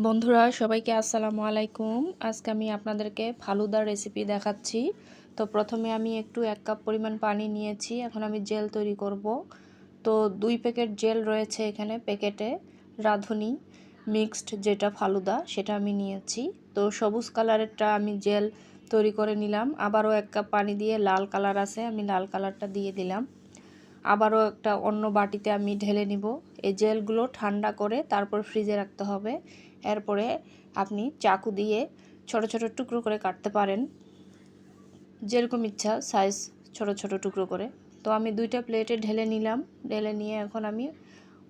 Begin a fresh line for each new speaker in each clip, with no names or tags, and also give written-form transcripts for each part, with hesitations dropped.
বন্ধুরা সবাইকে আসসালামু আলাইকুম। আজকে আমি আপনাদেরকে ফালুদার রেসিপি দেখাচ্ছি। তো প্রথমে আমি একটু 1 কাপ পরিমাণ পানি নিয়েছি। এখন আমি জেল তৈরি করব। তো 2 প্যাকেট জেল রয়েছে এখানে প্যাকেটে, রাঁধুনি মিক্সড যেটা ফালুদা সেটা আমি নিয়েছি। তো সবুজ কালারেরটা আমি জেল তৈরি করে নিলাম। আবারও 1 কাপ পানি দিয়ে লাল কালার আছে, আমি লাল কালারটা দিয়ে দিলাম। আবারও একটা অন্য বাটিতে আমি ঢেলে নিব। এই জেলগুলো ঠান্ডা করে তারপর ফ্রিজে রাখতে হবে। এরপরে আপনি চাকু দিয়ে ছোট ছোট টুকরো করে কাটতে পারেন, যেরকম ইচ্ছা সাইজ ছোট ছোট টুকরো করে। তো আমি 2টা প্লেটে ঢেলে নিলাম। ঢেলে নিয়ে এখন আমি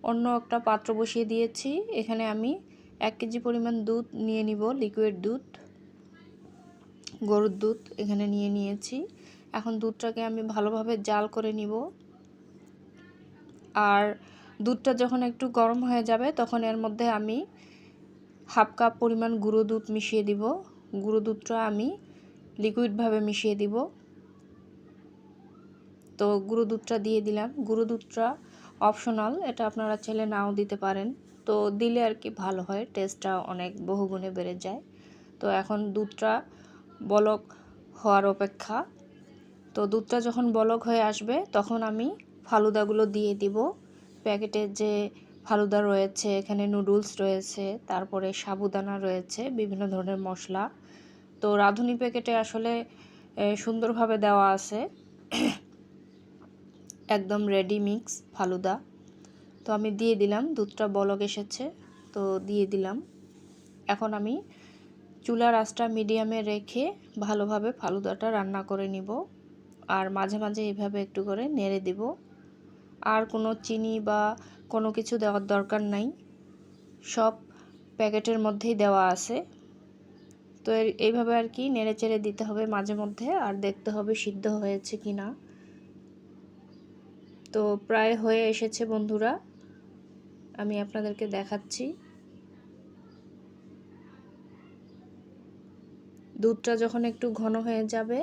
অন্য একটা পাত্র বসিয়ে দিয়েছি। এখানে আমি 1 কেজি পরিমাণ দুধ নিয়ে নিব, লিকুইড দুধ, গরুর দুধ এখানে নিয়েছি। এখন দুধটাকে আমি ভালোভাবে জাল করে নিব। আর দুধটা যখন একটু গরম হয়ে যাবে তখন এর মধ্যে আমি 1/2 কাপ পরিমাণ গুঁড়ো দুধ মিশিয়ে দিব। গুঁড়ো দুধটা আমি লিকুইডভাবে মিশিয়ে দিব। তো গুঁড়ো দুধটা দিয়ে দিলাম। গুঁড়ো দুধটা অপশনাল, এটা আপনারা চাইলে নাও দিতে পারেন। তো দিলে আর কি ভালো হয়, টেস্টটা অনেক বহুগুণে বেড়ে যায়। তো এখন দুধটা বলক হওয়ার অপেক্ষা। তো দুধটা যখন বলক হয়ে আসবে তখন আমি ফালুদাগুলো দিয়ে দিব। প্যাকেটে যে ফালুদা রয়েছে, এখানে নুডলস রয়েছে, তারপরে সাবুদানা রয়েছে, বিভিন্ন ধরনের মশলা। তো রাঁধুনি প্যাকেটে আসলে সুন্দরভাবে দেওয়া আছে, একদম রেডি মিক্স ফালুদা। তো আমি দিয়ে দিলাম, দুধটা বলক এসেছে তো দিয়ে দিলাম। এখন আমি চুলার আঁচটা মিডিয়ামে রেখে ভালোভাবে ফালুদাটা রান্না করে নিব। আর মাঝে মাঝে এইভাবে একটু করে নেড়ে দিব। আর কোনো চিনি বা কোনো কিছু দেওয়ার দরকার নাই, সব প্যাকেটের মধ্যেই দেওয়া আছে। তো এইভাবে আর কি নেড়ে চেড়ে দিতে হবে মাঝে মধ্যে, আর দেখতে হবে সিদ্ধ হয়েছে কি না। তো প্রায় হয়ে এসেছে বন্ধুরা, আমি আপনাদেরকে দেখাচ্ছি। দুধটা যখন একটু ঘন হয়ে যাবে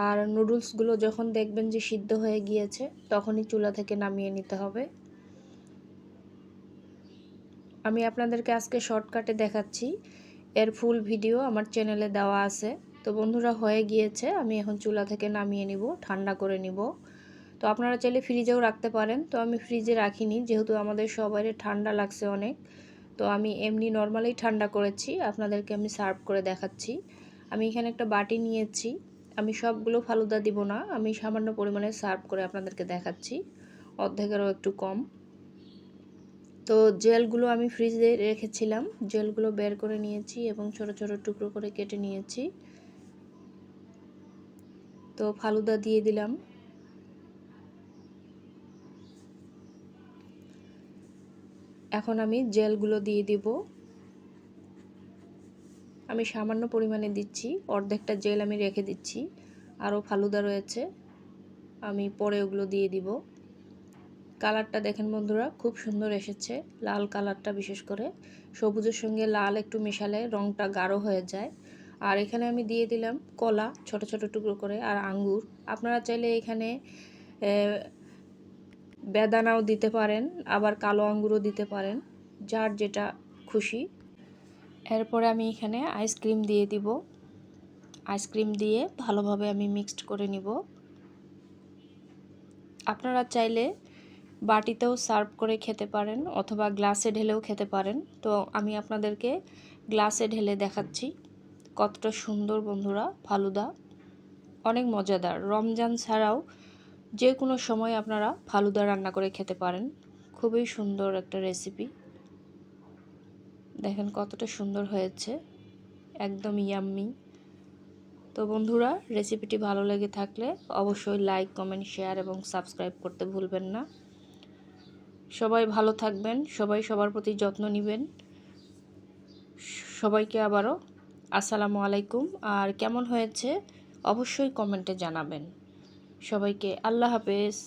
আর নুডলসগুলো যখন দেখবেন যে সিদ্ধ হয়ে গিয়েছে তখনই চুলা থেকে নামিয়ে নিতে হবে। আমি আপনাদেরকে আজকে শর্টকাটে দেখাচ্ছি, এর ফুল ভিডিও আমার চ্যানেলে দেওয়া আছে। তো বন্ধুরা হয়ে গিয়েছে, আমি এখন চুলা থেকে নামিয়ে নিব, ঠান্ডা করে নিব। তো আপনারা চাইলে ফ্রিজেও রাখতে পারেন। তো আমি ফ্রিজে রাখিনি, যেহেতু আমাদের সবারই ঠান্ডা লাগছে অনেক। তো আমি এমনি নর্মালি ঠান্ডা করেছি, আপনাদেরকে আমি সার্ভ করে দেখাচ্ছি। আমি এখানে একটা বাটি নিয়েছি। আমি সবগুলো ফালুদা দিব না, আমি সামান্য পরিমাণে সার্ভ করে আপনাদেরকে দেখাচ্ছি, অর্ধেকেরও একটু কম। তো জেলগুলো আমি ফ্রিজে রেখেছিলাম, জেলগুলো বের করে নিয়েছি এবং ছোট ছোট টুকরো করে কেটে নিয়েছি। তো ফালুদা দিয়ে দিলাম। এখন আমি জেলগুলো দিয়ে দিব। আমি সামান্য পরিমাণে দিচ্ছি, অর্ধেকটা জেল আমি রেখে দিচ্ছি। আরও ফালুদা রয়েছে, আমি পরে ওগুলো দিয়ে দিব। কালারটা দেখেন বন্ধুরা, খুব সুন্দর এসেছে। লাল কালারটা, বিশেষ করে সবুজের সঙ্গে লাল একটু মেশালে রঙটা গাঢ় হয়ে যায়। আর এখানে আমি দিয়ে দিলাম কলা, ছোট ছোট টুকরো করে, আর আঙ্গুর। আপনারা চাইলে এখানে বেদানাও দিতে পারেন, আবার কালো আঙ্গুরও দিতে পারেন, যার যেটা খুশি। এরপরে আমি এখানে আইসক্রিম দিয়ে দিব। আইসক্রিম দিয়ে ভালোভাবে আমি মিক্সড করে নিব। আপনারা চাইলে বাটিতেও সার্ভ করে খেতে পারেন অথবা গ্লাসে ঢেলেও খেতে পারেন। তো আমি আপনাদেরকে গ্লাসে ঢেলে দেখাচ্ছি কতটা সুন্দর বন্ধুরা ফালুদা, অনেক মজাদার। রমজান ছাড়াও যে কোনো সময় আপনারা ফালুদা রান্না করে খেতে পারেন। খুবই সুন্দর একটা রেসিপি, দেখেন কতটা সুন্দর হয়েছে, একদম ইয়াম্মি। তো বন্ধুরা, রেসিপিটি ভালো লেগে থাকলে অবশ্যই লাইক, কমেন্ট, শেয়ার এবং সাবস্ক্রাইব করতে ভুলবেন না। সবাই ভালো থাকবেন, সবাই সবার প্রতি যত্ন নেবেন। সবাইকে আবারও আসসালামু আলাইকুম। আর কেমন হয়েছে অবশ্যই কমেন্টে জানাবেন। সবাইকে আল্লাহ হাফেজ।